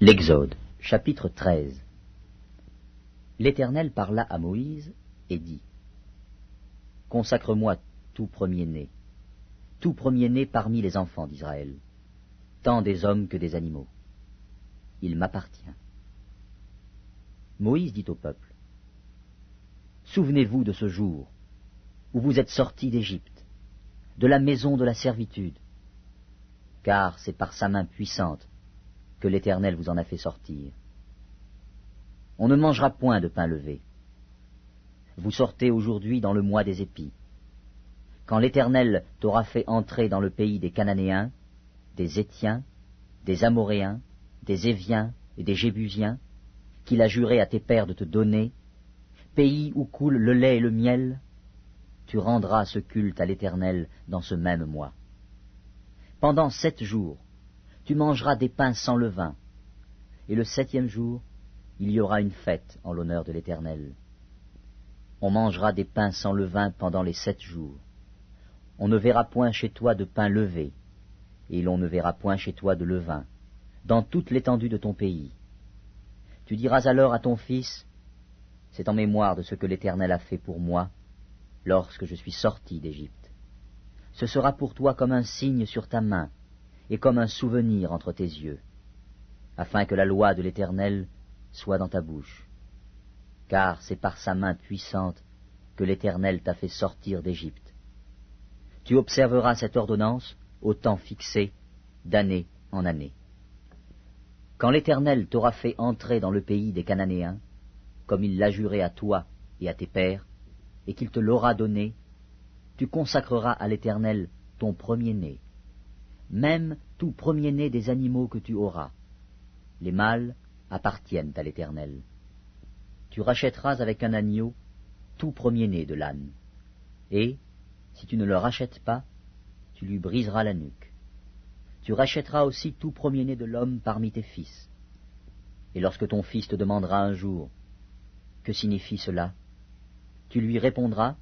L'Exode, chapitre 13. L'Éternel parla à Moïse et dit : Consacre-moi tout premier-né parmi les enfants d'Israël, tant des hommes que des animaux. Il m'appartient. Moïse dit au peuple : Souvenez-vous de ce jour où vous êtes sortis d'Égypte, de la maison de la servitude, car c'est par sa main puissante que l'Éternel vous en a fait sortir. On ne mangera point de pain levé. Vous sortez aujourd'hui dans le mois des épis, quand l'Éternel t'aura fait entrer dans le pays des Cananéens, des Héthiens, des Amoréens, des Éviens et des Jébusiens, qu'il a juré à tes pères de te donner, pays où coule le lait et le miel, tu rendras ce culte à l'Éternel dans ce même mois. Pendant 7 jours, tu mangeras des pains sans levain, et le 7e jour, il y aura une fête en l'honneur de l'Éternel. On mangera des pains sans levain pendant les 7 jours. On ne verra point chez toi de pain levé, et l'on ne verra point chez toi de levain, dans toute l'étendue de ton pays. Tu diras alors à ton fils : c'est en mémoire de ce que l'Éternel a fait pour moi, lorsque je suis sorti d'Égypte. Ce sera pour toi comme un signe sur ta main, et comme un souvenir entre tes yeux, afin que la loi de l'Éternel soit dans ta bouche. Car c'est par sa main puissante que l'Éternel t'a fait sortir d'Égypte. Tu observeras cette ordonnance au temps fixé, d'année en année. Quand l'Éternel t'aura fait entrer dans le pays des Cananéens, comme il l'a juré à toi et à tes pères, et qu'il te l'aura donné, tu consacreras à l'Éternel ton premier-né, même tout premier-né des animaux que tu auras. Les mâles appartiennent à l'Éternel. Tu rachèteras avec un agneau tout premier-né de l'âne, et, si tu ne le rachètes pas, tu lui briseras la nuque. Tu rachèteras aussi tout premier-né de l'homme parmi tes fils. Et lorsque ton fils te demandera un jour : que signifie cela ? Tu lui répondras :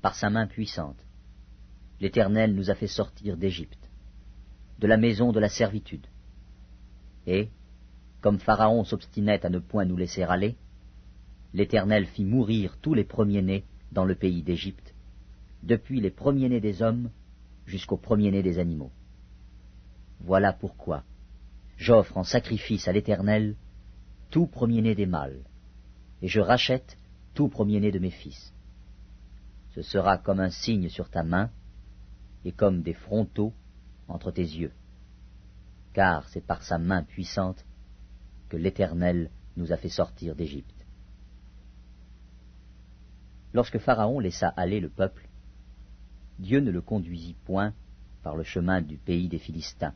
par sa main puissante, l'Éternel nous a fait sortir d'Égypte, de la maison de la servitude. Et, comme Pharaon s'obstinait à ne point nous laisser aller, l'Éternel fit mourir tous les premiers-nés dans le pays d'Égypte, depuis les premiers-nés des hommes jusqu'aux premiers-nés des animaux. Voilà pourquoi j'offre en sacrifice à l'Éternel tout premier-né des mâles, et je rachète tout premier-né de mes fils. Ce sera comme un signe sur ta main, et comme des frontaux entre tes yeux, car c'est par sa main puissante que l'Éternel nous a fait sortir d'Égypte. Lorsque Pharaon laissa aller le peuple, Dieu ne le conduisit point par le chemin du pays des Philistins,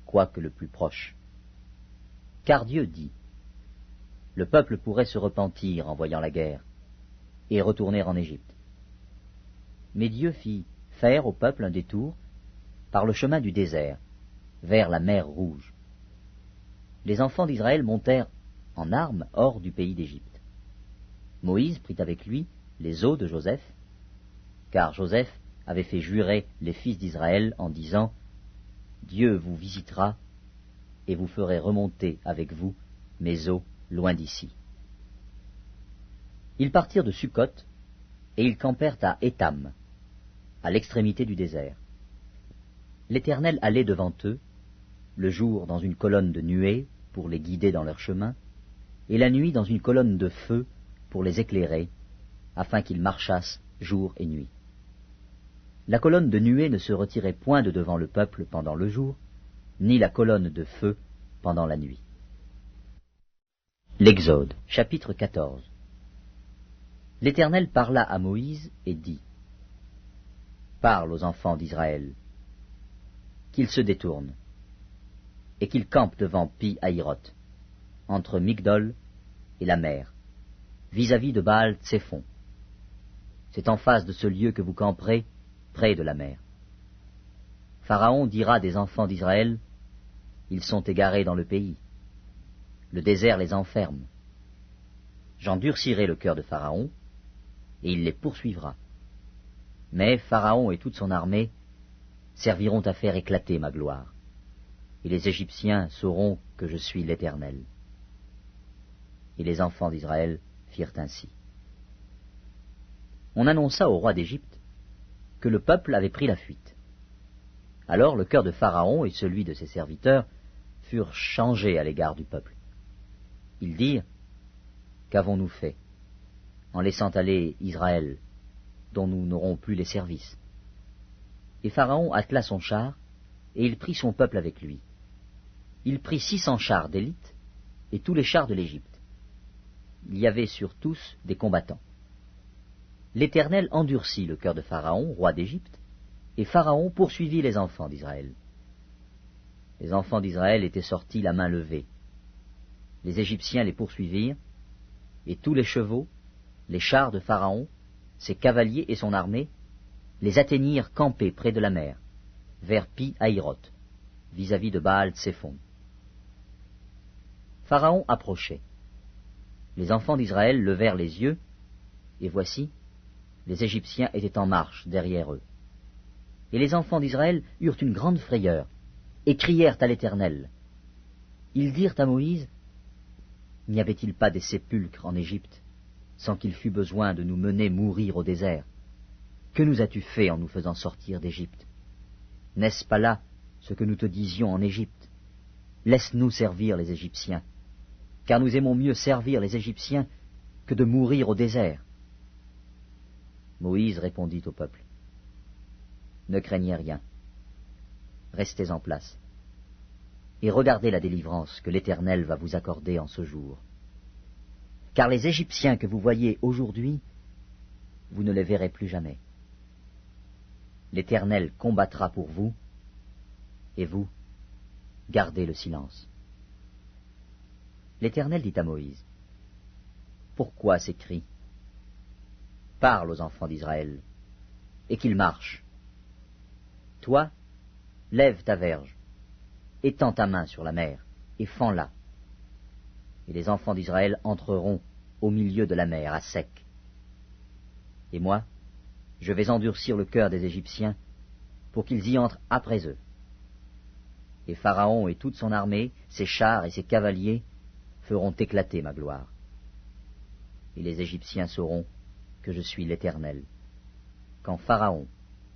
quoique le plus proche. Car Dieu dit : le peuple pourrait se repentir en voyant la guerre, et retourner en Égypte. Mais Dieu fit faire au peuple un détour par le chemin du désert, vers la mer Rouge. Les enfants d'Israël montèrent en armes hors du pays d'Égypte. Moïse prit avec lui les os de Joseph, car Joseph avait fait jurer les fils d'Israël en disant : Dieu vous visitera, et vous ferez remonter avec vous mes os loin d'ici. Ils partirent de Sukkot, et ils campèrent à Étam, à l'extrémité du désert. L'Éternel allait devant eux, le jour dans une colonne de nuée pour les guider dans leur chemin, et la nuit dans une colonne de feu pour les éclairer, afin qu'ils marchassent jour et nuit. La colonne de nuée ne se retirait point de devant le peuple pendant le jour, ni la colonne de feu pendant la nuit. L'Exode, chapitre 14. L'Éternel parla à Moïse et dit : Parle aux enfants d'Israël, qu'ils se détournent, et qu'ils campent devant Pi-Hahiroth, entre Migdol et la mer, vis-à-vis de Baal-Tsephon. C'est en face de ce lieu que vous camperez, près de la mer. Pharaon dira des enfants d'Israël : ils sont égarés dans le pays. Le désert les enferme. J'endurcirai le cœur de Pharaon, et il les poursuivra. Mais Pharaon et toute son armée serviront à faire éclater ma gloire. et les Égyptiens sauront que je suis l'Éternel. » Et les enfants d'Israël firent ainsi. On annonça au roi d'Égypte que le peuple avait pris la fuite. Alors le cœur de Pharaon et celui de ses serviteurs furent changés à l'égard du peuple. Ils dirent, « Qu'avons-nous fait en laissant aller Israël, dont nous n'aurons plus les services ?» Et Pharaon attela son char, et il prit son peuple avec lui. Il prit 600 chars d'élite, et tous les chars de l'Égypte. Il y avait sur tous des combattants. L'Éternel endurcit le cœur de Pharaon, roi d'Égypte, et Pharaon poursuivit les enfants d'Israël. Les enfants d'Israël étaient sortis la main levée. Les Égyptiens les poursuivirent, et tous les chevaux, les chars de Pharaon, ses cavaliers et son armée, les atteignirent campés près de la mer, vers Pi-Hahiroth, vis-à-vis de Baal-Tséphon. Pharaon approchait. Les enfants d'Israël levèrent les yeux, et voici, les Égyptiens étaient en marche derrière eux. Et les enfants d'Israël eurent une grande frayeur, et crièrent à l'Éternel. Ils dirent à Moïse, « N'y avait-il pas des sépulcres en Égypte, sans qu'il fût besoin de nous mener mourir au désert? Que nous as-tu fait en nous faisant sortir d'Égypte? N'est-ce pas là ce que nous te disions en Égypte? Laisse-nous servir les Égyptiens, car nous aimons mieux servir les Égyptiens que de mourir au désert. » Moïse répondit au peuple, « Ne craignez rien, restez en place, et regardez la délivrance que l'Éternel va vous accorder en ce jour. Car les Égyptiens que vous voyez aujourd'hui, vous ne les verrez plus jamais. L'Éternel combattra pour vous, et vous, gardez le silence. » L'Éternel dit à Moïse, « Pourquoi ces cris? Parle aux enfants d'Israël, et qu'ils marchent. Toi, lève ta verge, étends ta main sur la mer, et fends-la. Et les enfants d'Israël entreront au milieu de la mer, à sec. Et moi, je vais endurcir le cœur des Égyptiens, pour qu'ils y entrent après eux. Et Pharaon et toute son armée, ses chars et ses cavaliers, feront éclater ma gloire. Et les Égyptiens sauront que je suis l'Éternel, quand Pharaon,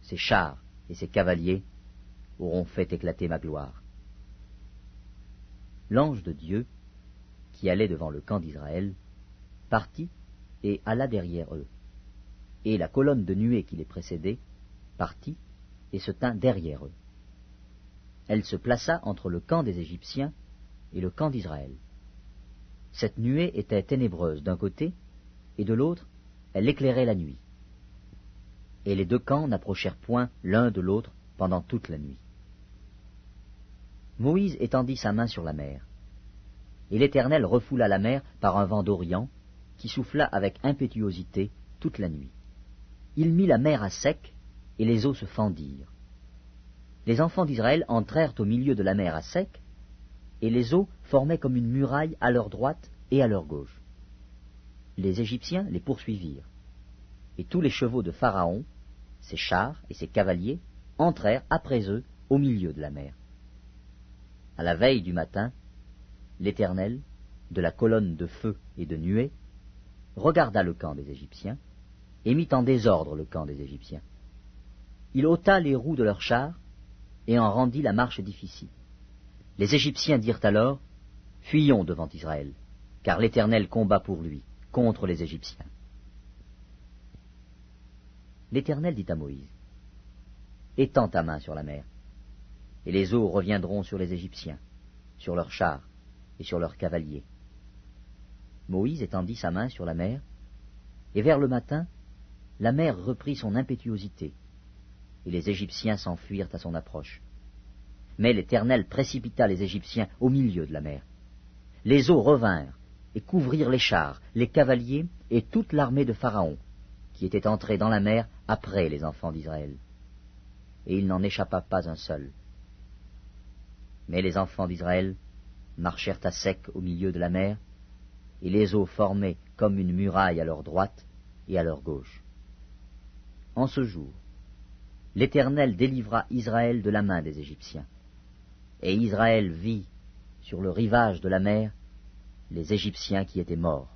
ses chars et ses cavaliers auront fait éclater ma gloire. » L'ange de Dieu, qui allait devant le camp d'Israël, partit et alla derrière eux. Et la colonne de nuée qui les précédait partit et se tint derrière eux. Elle se plaça entre le camp des Égyptiens et le camp d'Israël. Cette nuée était ténébreuse d'un côté, et de l'autre, elle éclairait la nuit. Et les deux camps n'approchèrent point l'un de l'autre pendant toute la nuit. Moïse étendit sa main sur la mer, et l'Éternel refoula la mer par un vent d'Orient, qui souffla avec impétuosité toute la nuit. Il mit la mer à sec, et les eaux se fendirent. Les enfants d'Israël entrèrent au milieu de la mer à sec, et les eaux formaient comme une muraille à leur droite et à leur gauche. Les Égyptiens les poursuivirent, et tous les chevaux de Pharaon, ses chars et ses cavaliers, entrèrent après eux au milieu de la mer. À la veille du matin, l'Éternel, de la colonne de feu et de nuée, regarda le camp des Égyptiens, et mit en désordre le camp des Égyptiens. Il ôta les roues de leurs chars, et en rendit la marche difficile. Les Égyptiens dirent alors, « Fuyons devant Israël, car l'Éternel combat pour lui, contre les Égyptiens. » L'Éternel dit à Moïse, « Étends ta main sur la mer, et les eaux reviendront sur les Égyptiens, sur leurs chars et sur leurs cavaliers. » Moïse étendit sa main sur la mer, et vers le matin, la mer reprit son impétuosité, et les Égyptiens s'enfuirent à son approche. Mais l'Éternel précipita les Égyptiens au milieu de la mer. Les eaux revinrent et couvrirent les chars, les cavaliers et toute l'armée de Pharaon, qui était entrée dans la mer après les enfants d'Israël. Et il n'en échappa pas un seul. Mais les enfants d'Israël marchèrent à sec au milieu de la mer, et les eaux formaient comme une muraille à leur droite et à leur gauche. En ce jour, l'Éternel délivra Israël de la main des Égyptiens. Et Israël vit, sur le rivage de la mer, les Égyptiens qui étaient morts.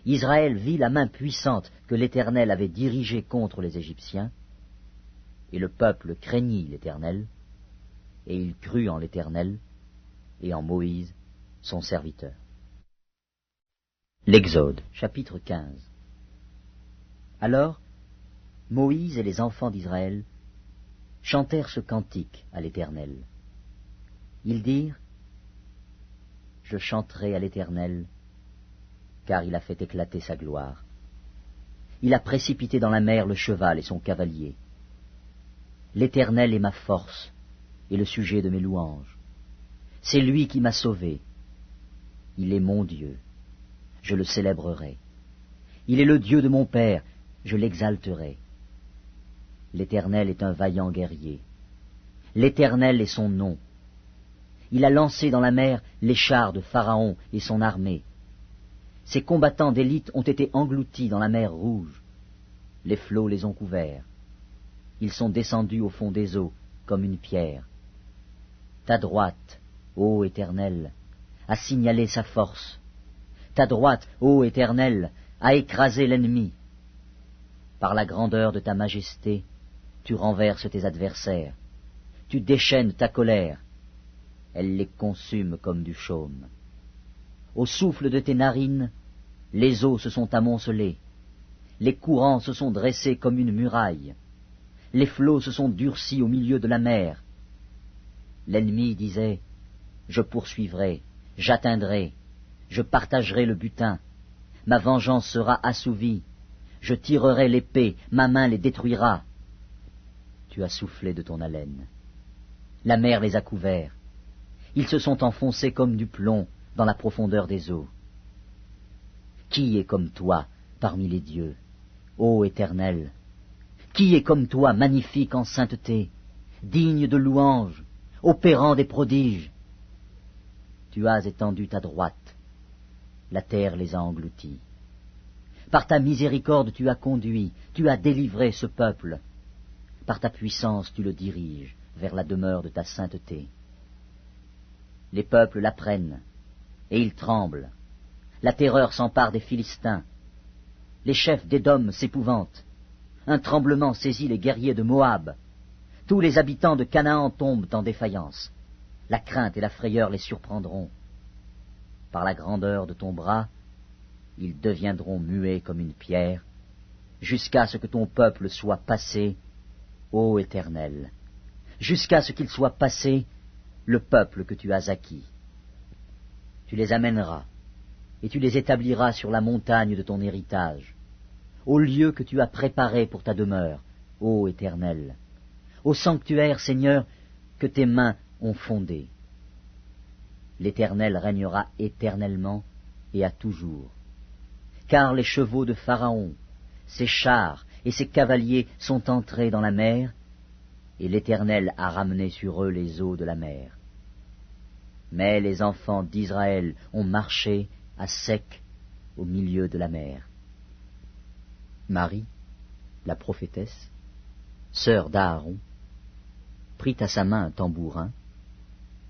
Israël vit la main puissante que l'Éternel avait dirigée contre les Égyptiens, et le peuple craignit l'Éternel, et il crut en l'Éternel et en Moïse, son serviteur. L'Exode, chapitre 15. Alors, Moïse et les enfants d'Israël chantèrent ce cantique à l'Éternel. Ils dirent, « Je chanterai à l'Éternel, car il a fait éclater sa gloire. Il a précipité dans la mer le cheval et son cavalier. L'Éternel est ma force et le sujet de mes louanges. C'est lui qui m'a sauvé. Il est mon Dieu. Je le célébrerai. Il est le Dieu de mon Père. Je l'exalterai. L'Éternel est un vaillant guerrier. L'Éternel est son nom. Il a lancé dans la mer les chars de Pharaon et son armée. Ses combattants d'élite ont été engloutis dans la mer Rouge. Les flots les ont couverts. Ils sont descendus au fond des eaux comme une pierre. Ta droite, ô Éternel, a signalé sa force. Ta droite, ô Éternel, a écrasé l'ennemi. Par la grandeur de ta majesté, tu renverses tes adversaires. Tu déchaînes ta colère. Elle les consume comme du chaume. Au souffle de tes narines, les eaux se sont amoncelées. Les courants se sont dressés comme une muraille. Les flots se sont durcis au milieu de la mer. L'ennemi disait, « Je poursuivrai, j'atteindrai, je partagerai le butin. Ma vengeance sera assouvie. Je tirerai l'épée, ma main les détruira. » Tu as soufflé de ton haleine. La mer les a couverts. Ils se sont enfoncés comme du plomb dans la profondeur des eaux. Qui est comme toi parmi les dieux, ô Éternel? Qui est comme toi magnifique en sainteté, digne de louange, opérant des prodiges? Tu as étendu ta droite, la terre les a engloutis. Par ta miséricorde tu as conduit, tu as délivré ce peuple. Par ta puissance tu le diriges vers la demeure de ta sainteté. Les peuples l'apprennent, et ils tremblent. La terreur s'empare des Philistins. Les chefs d'Édom s'épouvantent. Un tremblement saisit les guerriers de Moab. Tous les habitants de Canaan tombent en défaillance. La crainte et la frayeur les surprendront. Par la grandeur de ton bras, ils deviendront muets comme une pierre, jusqu'à ce que ton peuple soit passé, ô Éternel, jusqu'à ce qu'il soit passé, le peuple que tu as acquis. Tu les amèneras, et tu les établiras sur la montagne de ton héritage, au lieu que tu as préparé pour ta demeure, ô Éternel, au sanctuaire, Seigneur, que tes mains ont fondé. L'Éternel régnera éternellement et à toujours. Car les chevaux de Pharaon, ses chars et ses cavaliers sont entrés dans la mer, et l'Éternel a ramené sur eux les eaux de la mer. Mais les enfants d'Israël ont marché à sec au milieu de la mer. Marie, la prophétesse, sœur d'Aaron, prit à sa main un tambourin,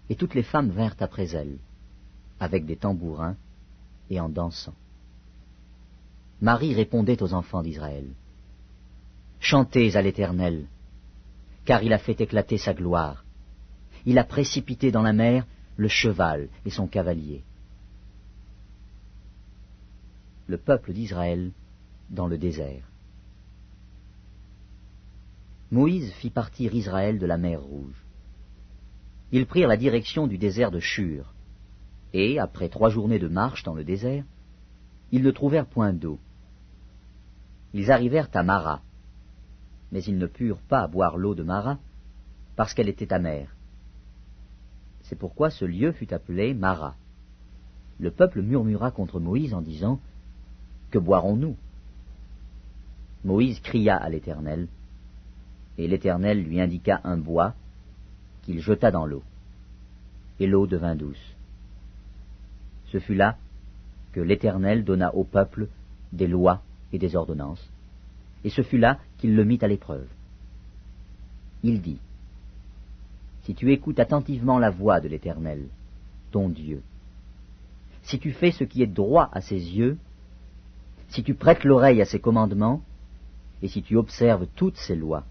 et toutes les femmes vinrent après elle, avec des tambourins et en dansant. Marie répondait aux enfants d'Israël, « Chantez à l'Éternel, car il a fait éclater sa gloire. Il a précipité dans la mer le cheval et son cavalier. » Le peuple d'Israël dans le désert. Moïse fit partir Israël de la mer Rouge. Ils prirent la direction du désert de Shur, et, après 3 journées de marche dans le désert, ils ne trouvèrent point d'eau. Ils arrivèrent à Mara, mais ils ne purent pas boire l'eau de Mara, parce qu'elle était amère. C'est pourquoi ce lieu fut appelé Mara. Le peuple murmura contre Moïse en disant, « Que boirons-nous » Moïse cria à l'Éternel, et l'Éternel lui indiqua un bois qu'il jeta dans l'eau, et l'eau devint douce. Ce fut là que l'Éternel donna au peuple des lois et des ordonnances, et ce fut là qu'il le mit à l'épreuve. Il dit, « si tu écoutes attentivement la voix de l'Éternel, ton Dieu, si tu fais ce qui est droit à ses yeux, si tu prêtes l'oreille à ses commandements, et si tu observes toutes ses lois,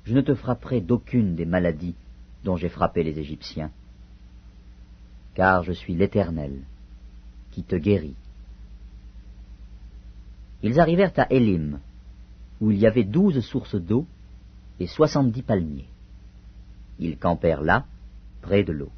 je ne te frapperai d'aucune des maladies dont j'ai frappé les Égyptiens, car je suis l'Éternel qui te guérit. Ils arrivèrent à Élim, où il y avait 12 sources d'eau et 70 palmiers. Ils campèrent là, près de l'eau.